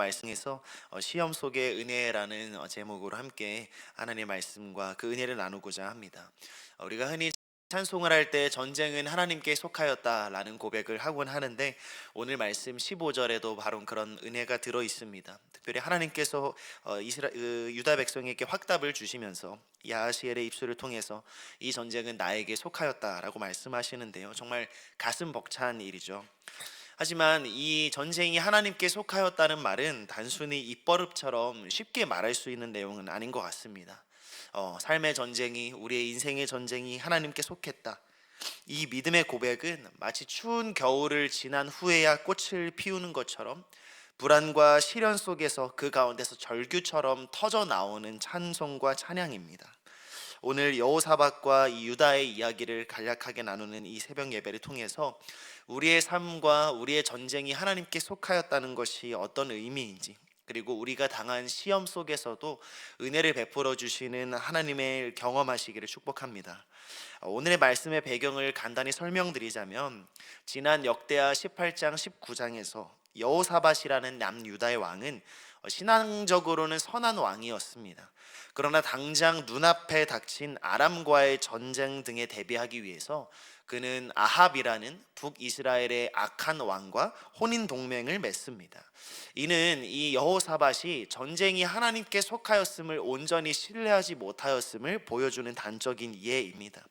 말씀에서 시험 속의 은혜라는 제목으로 함께 하나님의 말씀과 그 은혜를 나누고자 합니다. 우리가 흔히 찬송을 할 때 전쟁은 하나님께 속하였다라는 고백을 하곤 하는데, 오늘 말씀 15절에도 바로 그런 은혜가 들어 있습니다. 특별히 하나님께서 유다 백성에게 확답을 주시면서 야하시엘의 입술을 통해서 이 전쟁은 나에게 속하였다라고 말씀하시는데요, 정말 가슴 벅찬 일이죠. 하지만 이 전쟁이 하나님께 속하였다는 말은 단순히 입버릇처럼 쉽게 말할 수 있는 내용은 아닌 것 같습니다. 삶의 전쟁이, 우리의 인생의 전쟁이 하나님께 속했다, 이 믿음의 고백은 마치 추운 겨울을 지난 후에야 꽃을 피우는 것처럼 불안과 시련 속에서 그 가운데서 절규처럼 터져 나오는 찬송과 찬양입니다. 오늘 여호사밧과 이 유다의 이야기를 간략하게 나누는 이 새벽 예배를 통해서 우리의 삶과 우리의 전쟁이 하나님께 속하였다는 것이 어떤 의미인지, 그리고 우리가 당한 시험 속에서도 은혜를 베풀어 주시는 하나님을 경험하시기를 축복합니다. 오늘의 말씀의 배경을 간단히 설명드리자면, 지난 역대하 18장 19장에서 여호사밧이라는 남유다의 왕은 신앙적으로는 선한 왕이었습니다. 그러나 당장 눈앞에 닥친 아람과의 전쟁 등에 대비하기 위해서 그는 아합이라는 북이스라엘의 악한 왕과 혼인 동맹을 맺습니다. 이는 이 여호사밧이 전쟁이 하나님께 속하였음을 온전히 신뢰하지 못하였음을 보여주는 단적인 예입니다.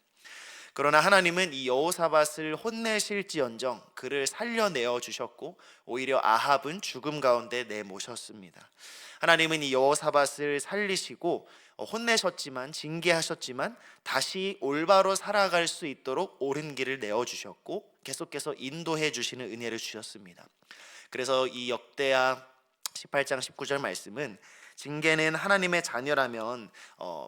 그러나 하나님은 이 여호사밧을 혼내실지언정 그를 살려내어 주셨고, 오히려 아합은 죽음 가운데 내모셨습니다. 하나님은 이 여호사밧을 살리시고 혼내셨지만, 징계하셨지만 다시 올바로 살아갈 수 있도록 옳은 길을 내어 주셨고, 계속해서 인도해 주시는 은혜를 주셨습니다. 그래서 이 역대하 18장 19절 말씀은, 징계는 하나님의 자녀라면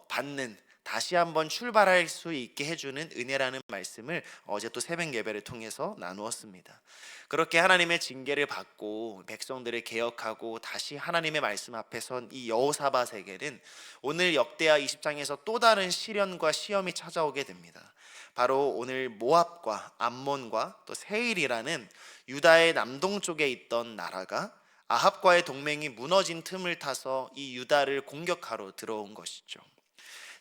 받는, 다시 한번 출발할 수 있게 해주는 은혜라는 말씀을 어제 또 새벽 예배를 통해서 나누었습니다. 그렇게 하나님의 징계를 받고 백성들을 개혁하고 다시 하나님의 말씀 앞에 선 이 여호사밧에게는 오늘 역대하 20장에서 또 다른 시련과 시험이 찾아오게 됩니다. 바로 오늘 모압과 암몬과 또 세일이라는 유다의 남동쪽에 있던 나라가 아합과의 동맹이 무너진 틈을 타서 이 유다를 공격하러 들어온 것이죠.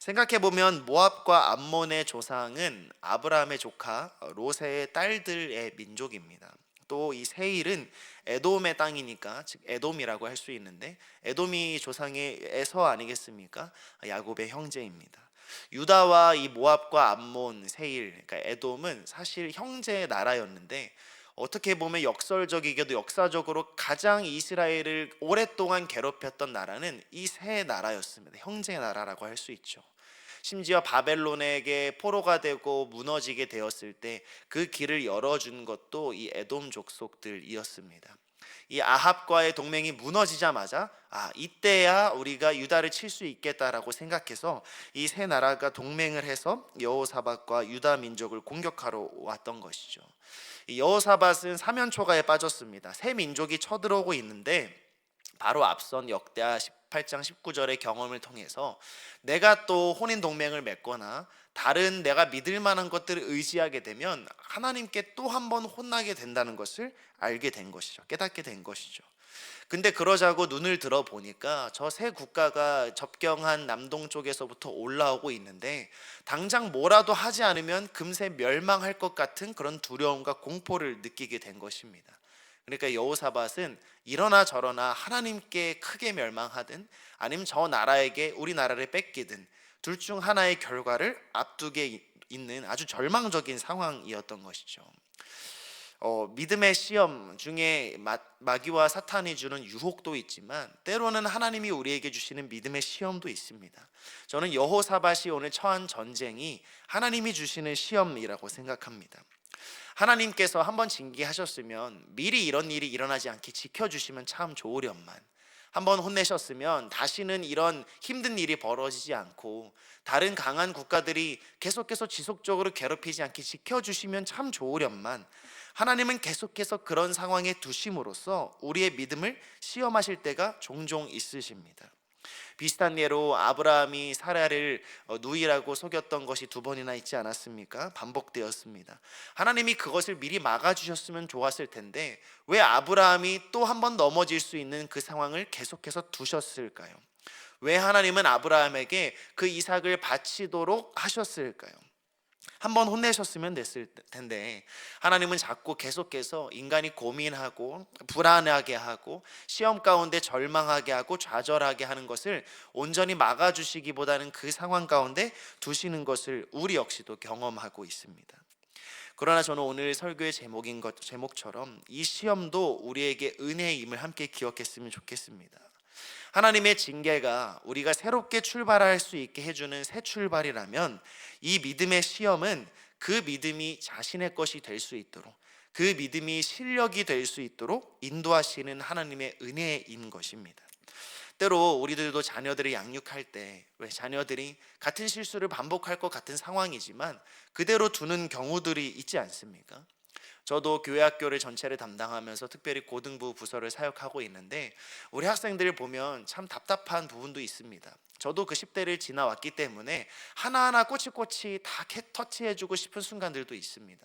생각해보면 모압과 암몬의 조상은 아브라함의 조카 롯의 딸들의 민족입니다. 또 이 세일은 에돔의 땅이니까, 즉 에돔이라고 할 수 있는데, 에돔이 조상의 에서 아니겠습니까? 야곱의 형제입니다. 유다와 이 모압과 암몬, 세일, 그러니까 에돔은 사실 형제의 나라였는데, 어떻게 보면 역설적이게도 역사적으로 가장 이스라엘을 오랫동안 괴롭혔던 나라는 이 세 나라였습니다. 형제의 나라라고 할 수 있죠. 심지어 바벨론에게 포로가 되고 무너지게 되었을 때 그 길을 열어준 것도 이 에돔 족속들이었습니다. 이 아합과의 동맹이 무너지자마자 이때야 우리가 유다를 칠 수 있겠다라고 생각해서 이 세 나라가 동맹을 해서 여호사밧과 유다 민족을 공격하러 왔던 것이죠. 이 여호사밧은 사면초가에 빠졌습니다. 세 민족이 쳐들어오고 있는데, 바로 앞선 역대하 18장 19절의 경험을 통해서 내가 또 혼인 동맹을 맺거나 다른 내가 믿을 만한 것들을 의지하게 되면 하나님께 또 한 번 혼나게 된다는 것을 알게 된 것이죠. 깨닫게 된 것이죠. 근데 그러자고 눈을 들어 보니까 저 세 국가가 접경한 남동쪽에서부터 올라오고 있는데, 당장 뭐라도 하지 않으면 금세 멸망할 것 같은 그런 두려움과 공포를 느끼게 된 것입니다. 그러니까 여호사밧은 이러나 저러나 하나님께 크게 멸망하든 아니면 저 나라에게 우리 나라를 뺏기든 둘 중 하나의 결과를 앞두게 있는 아주 절망적인 상황이었던 것이죠. 믿음의 시험 중에 마귀와 사탄이 주는 유혹도 있지만, 때로는 하나님이 우리에게 주시는 믿음의 시험도 있습니다. 저는 여호사밧이 오늘 처한 전쟁이 하나님이 주시는 시험이라고 생각합니다. 하나님께서 한번 징계하셨으면 미리 이런 일이 일어나지 않게 지켜주시면 참 좋으련만, 한번 혼내셨으면 다시는 이런 힘든 일이 벌어지지 않고 다른 강한 국가들이 계속해서 지속적으로 괴롭히지 않게 지켜주시면 참 좋으련만, 하나님은 계속해서 그런 상황에 두심으로써 우리의 믿음을 시험하실 때가 종종 있으십니다. 비슷한 예로 아브라함이 사라를 누이라고 속였던 것이 두 번이나 있지 않았습니까? 반복되었습니다. 하나님이 그것을 미리 막아주셨으면 좋았을 텐데 왜 아브라함이 또 한 번 넘어질 수 있는 그 상황을 계속해서 두셨을까요? 왜 하나님은 아브라함에게 그 이삭을 바치도록 하셨을까요? 한번 혼내셨으면 됐을 텐데 하나님은 자꾸 계속해서 인간이 고민하고 불안하게 하고 시험 가운데 절망하게 하고 좌절하게 하는 것을 온전히 막아주시기보다는 그 상황 가운데 두시는 것을 우리 역시도 경험하고 있습니다. 그러나 저는 오늘 설교의 제목처럼 이 시험도 우리에게 은혜임을 함께 기억했으면 좋겠습니다. 하나님의 징계가 우리가 새롭게 출발할 수 있게 해주는 새 출발이라면 이 믿음의 시험은 그 믿음이 자신의 것이 될 수 있도록, 그 믿음이 실력이 될 수 있도록 인도하시는 하나님의 은혜인 것입니다. 때로 우리들도 자녀들을 양육할 때 왜 자녀들이 같은 실수를 반복할 것 같은 상황이지만 그대로 두는 경우들이 있지 않습니까? 저도 교회 학교를 전체를 담당하면서 특별히 고등부 부서를 사역하고 있는데 우리 학생들을 보면 참 답답한 부분도 있습니다. 저도 그 10대를 지나왔기 때문에 하나하나 꼬치꼬치 다 터치해주고 싶은 순간들도 있습니다.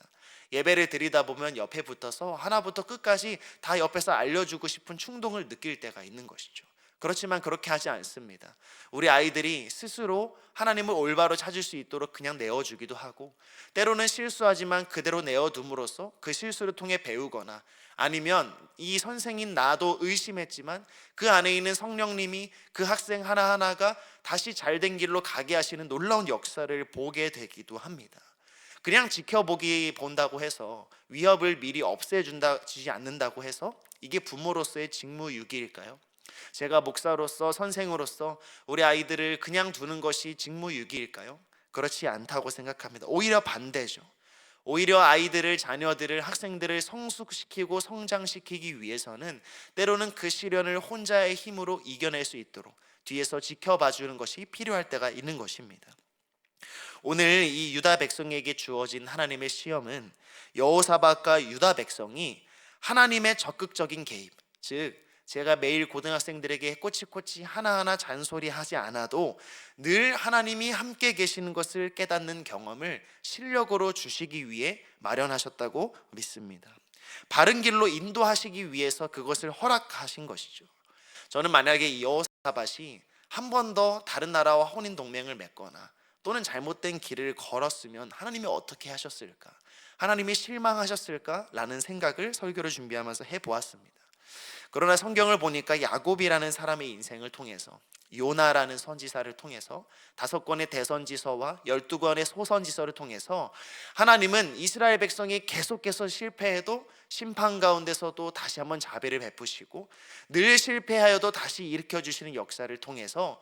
예배를 드리다 보면 옆에 붙어서 하나부터 끝까지 다 옆에서 알려주고 싶은 충동을 느낄 때가 있는 것이죠. 그렇지만 그렇게 하지 않습니다. 우리 아이들이 스스로 하나님을 올바로 찾을 수 있도록 그냥 내어주기도 하고 때로는 실수하지만 그대로 내어둠으로써 그 실수를 통해 배우거나 아니면 이 선생인 나도 의심했지만 그 안에 있는 성령님이 그 학생 하나하나가 다시 잘된 길로 가게 하시는 놀라운 역사를 보게 되기도 합니다. 그냥 지켜보기 본다고 해서 위협을 미리 없애주지 않는다고 해서 이게 부모로서의 직무유기일까요? 제가 목사로서 선생으로서 우리 아이들을 그냥 두는 것이 직무유기일까요? 그렇지 않다고 생각합니다. 오히려 반대죠. 오히려 아이들을, 자녀들을, 학생들을 성숙시키고 성장시키기 위해서는 때로는 그 시련을 혼자의 힘으로 이겨낼 수 있도록 뒤에서 지켜봐 주는 것이 필요할 때가 있는 것입니다. 오늘 이 유다 백성에게 주어진 하나님의 시험은 여호사밧과 유다 백성이 하나님의 적극적인 개입, 즉 제가 매일 고등학생들에게 꼬치꼬치 하나하나 잔소리하지 않아도 늘 하나님이 함께 계시는 것을 깨닫는 경험을 실력으로 주시기 위해 마련하셨다고 믿습니다. 바른 길로 인도하시기 위해서 그것을 허락하신 것이죠. 저는 만약에 이 여호사밧이 한 번 더 다른 나라와 혼인 동맹을 맺거나 또는 잘못된 길을 걸었으면 하나님이 어떻게 하셨을까? 하나님이 실망하셨을까? 라는 생각을 설교를 준비하면서 해보았습니다. 그러나 성경을 보니까 야곱이라는 사람의 인생을 통해서 요나라는 선지자를 통해서 5권의 대선지서와 12권의 소선지서를 통해서 하나님은 이스라엘 백성이 계속해서 실패해도 심판 가운데서도 다시 한번 자비를 베푸시고 늘 실패하여도 다시 일으켜주시는 역사를 통해서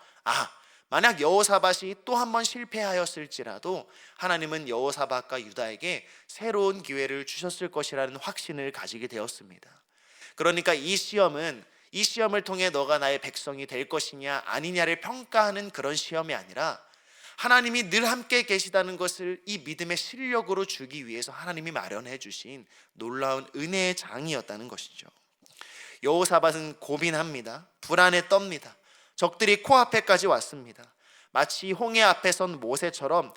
만약 여호사밧이 또 한 번 실패하였을지라도 하나님은 여호사밧과 유다에게 새로운 기회를 주셨을 것이라는 확신을 가지게 되었습니다. 그러니까 이 시험을 통해 너가 나의 백성이 될 것이냐 아니냐를 평가하는 그런 시험이 아니라 하나님이 늘 함께 계시다는 것을 이 믿음의 실력으로 주기 위해서 하나님이 마련해 주신 놀라운 은혜의 장이었다는 것이죠. 여호사밧은 고민합니다. 불안에 떱니다. 적들이 코앞에까지 왔습니다. 마치 홍해 앞에 선 모세처럼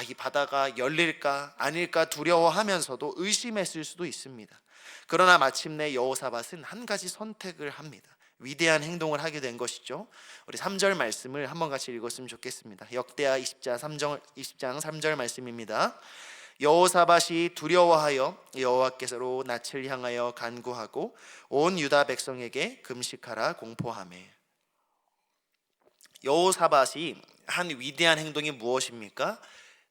이 바다가 열릴까 아닐까 두려워하면서도 의심했을 수도 있습니다. 그러나 마침내 여호사밧은 한 가지 선택을 합니다. 위대한 행동을 하게 된 것이죠. 우리 3절 말씀을 한번 같이 읽었으면 좋겠습니다. 역대하 20장 3절 말씀입니다. 여호사밧이 두려워하여 여호와께로 낯을 향하여 간구하고 온 유다 백성에게 금식하라 공포하매. 여호사밧이 한 위대한 행동이 무엇입니까?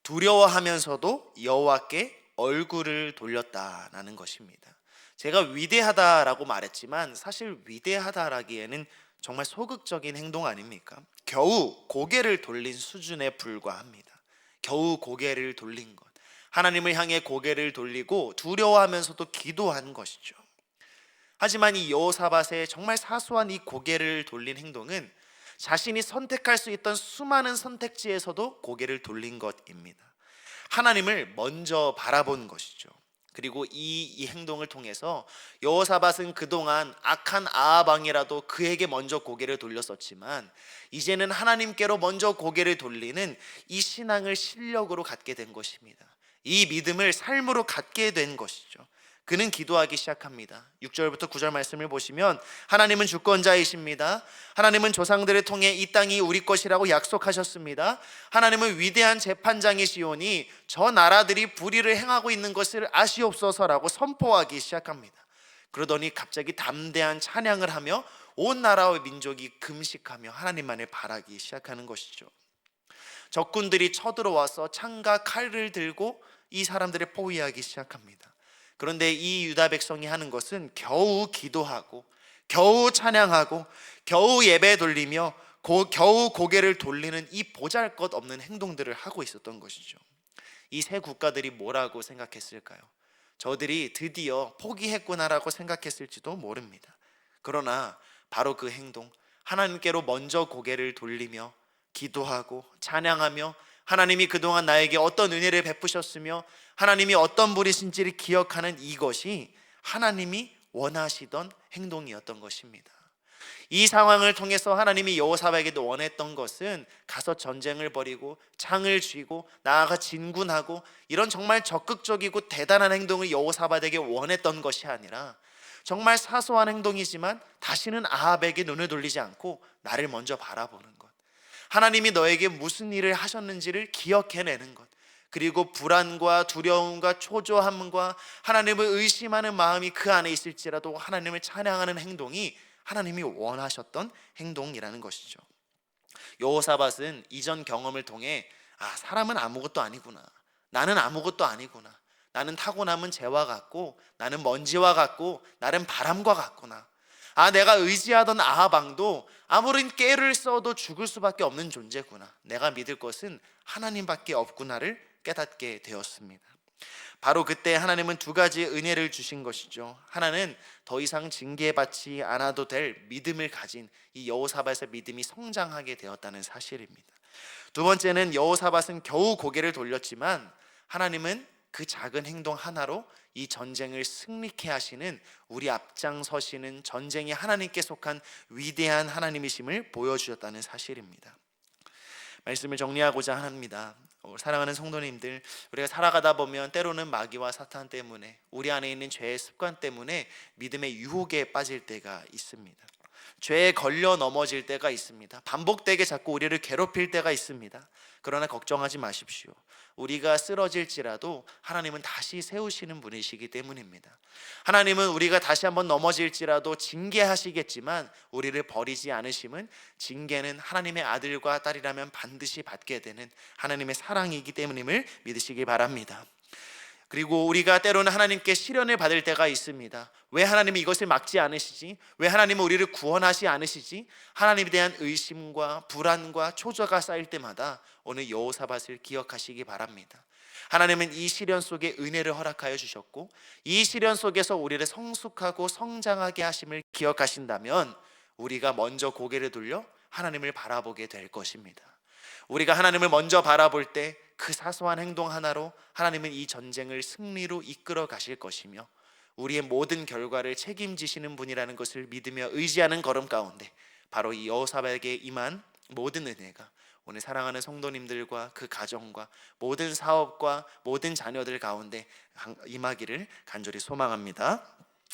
두려워하면서도 여호와께 얼굴을 돌렸다라는 것입니다. 제가 위대하다라고 말했지만 사실 위대하다라기에는 정말 소극적인 행동 아닙니까? 겨우 고개를 돌린 수준에 불과합니다. 겨우 고개를 돌린 것, 하나님을 향해 고개를 돌리고 두려워하면서도 기도한 것이죠. 하지만 이 여호사밧의 정말 사소한 이 고개를 돌린 행동은 자신이 선택할 수 있던 수많은 선택지에서도 고개를 돌린 것입니다. 하나님을 먼저 바라본 것이죠. 그리고 이 행동을 통해서 여호사밧은 그동안 악한 아합 왕이라도 그에게 먼저 고개를 돌렸었지만 이제는 하나님께로 먼저 고개를 돌리는 이 신앙을 실력으로 갖게 된 것입니다. 이 믿음을 삶으로 갖게 된 것이죠. 그는 기도하기 시작합니다. 6절부터 9절 말씀을 보시면 하나님은 주권자이십니다. 하나님은 조상들을 통해 이 땅이 우리 것이라고 약속하셨습니다. 하나님은 위대한 재판장이시오니 저 나라들이 불의를 행하고 있는 것을 아시옵소서라고 선포하기 시작합니다. 그러더니 갑자기 담대한 찬양을 하며 온 나라와 민족이 금식하며 하나님만을 바라기 시작하는 것이죠. 적군들이 쳐들어와서 창과 칼을 들고 이 사람들을 포위하기 시작합니다. 그런데 이 유다 백성이 하는 것은 겨우 기도하고 겨우 찬양하고 겨우 예배 돌리며 겨우 고개를 돌리는 이 보잘것없는 행동들을 하고 있었던 것이죠. 이 세 국가들이 뭐라고 생각했을까요? 저들이 드디어 포기했구나라고 생각했을지도 모릅니다. 그러나 바로 그 행동, 하나님께로 먼저 고개를 돌리며 기도하고 찬양하며 하나님이 그동안 나에게 어떤 은혜를 베푸셨으며 하나님이 어떤 분이신지를 기억하는 이것이 하나님이 원하시던 행동이었던 것입니다. 이 상황을 통해서 하나님이 여호사밧에게도 원했던 것은 가서 전쟁을 벌이고 창을 쥐고 나아가 진군하고 이런 정말 적극적이고 대단한 행동을 여호사밧에게 원했던 것이 아니라 정말 사소한 행동이지만 다시는 아합에게 눈을 돌리지 않고 나를 먼저 바라보는 것, 하나님이 너에게 무슨 일을 하셨는지를 기억해내는 것, 그리고 불안과 두려움과 초조함과 하나님을 의심하는 마음이 그 안에 있을지라도 하나님을 찬양하는 행동이 하나님이 원하셨던 행동이라는 것이죠. 여호사밧은 이전 경험을 통해 사람은 아무것도 아니구나, 나는 아무것도 아니구나, 나는 타고남은 재와 같고 나는 먼지와 같고 나는 바람과 같구나, 내가 의지하던 아합 왕도 아무리 깨를 써도 죽을 수밖에 없는 존재구나, 내가 믿을 것은 하나님밖에 없구나를 깨닫게 되었습니다. 바로 그때 하나님은 두 가지 은혜를 주신 것이죠. 하나는 더 이상 징계받지 않아도 될 믿음을 가진 이 여호사밧의 믿음이 성장하게 되었다는 사실입니다. 두 번째는 여호사밧은 겨우 고개를 돌렸지만 하나님은 그 작은 행동 하나로 이 전쟁을 승리케 하시는, 우리 앞장서시는 전쟁이 하나님께 속한 위대한 하나님이심을 보여주셨다는 사실입니다. 말씀을 정리하고자 합니다. 사랑하는 성도님들, 우리가 살아가다 보면 때로는 마귀와 사탄 때문에, 우리 안에 있는 죄의 습관 때문에 믿음의 유혹에 빠질 때가 있습니다. 죄에 걸려 넘어질 때가 있습니다. 반복되게 자꾸 우리를 괴롭힐 때가 있습니다. 그러나 걱정하지 마십시오. 우리가 쓰러질지라도 하나님은 다시 세우시는 분이시기 때문입니다. 하나님은 우리가 다시 한번 넘어질지라도 징계하시겠지만 우리를 버리지 않으심은, 징계는 하나님의 아들과 딸이라면 반드시 받게 되는 하나님의 사랑이기 때문임을 믿으시기 바랍니다. 그리고 우리가 때로는 하나님께 시련을 받을 때가 있습니다. 왜 하나님이 이것을 막지 않으시지? 왜 하나님은 우리를 구원하지 않으시지? 하나님에 대한 의심과 불안과 초조가 쌓일 때마다 오늘 여호사밧을 기억하시기 바랍니다. 하나님은 이 시련 속에 은혜를 허락하여 주셨고 이 시련 속에서 우리를 성숙하고 성장하게 하심을 기억하신다면 우리가 먼저 고개를 돌려 하나님을 바라보게 될 것입니다. 우리가 하나님을 먼저 바라볼 때 그 사소한 행동 하나로 하나님은 이 전쟁을 승리로 이끌어 가실 것이며 우리의 모든 결과를 책임지시는 분이라는 것을 믿으며 의지하는 걸음 가운데 바로 이 여호사밧에게 임한 모든 은혜가 오늘 사랑하는 성도님들과 그 가정과 모든 사업과 모든 자녀들 가운데 임하기를 간절히 소망합니다.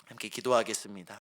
함께 기도하겠습니다.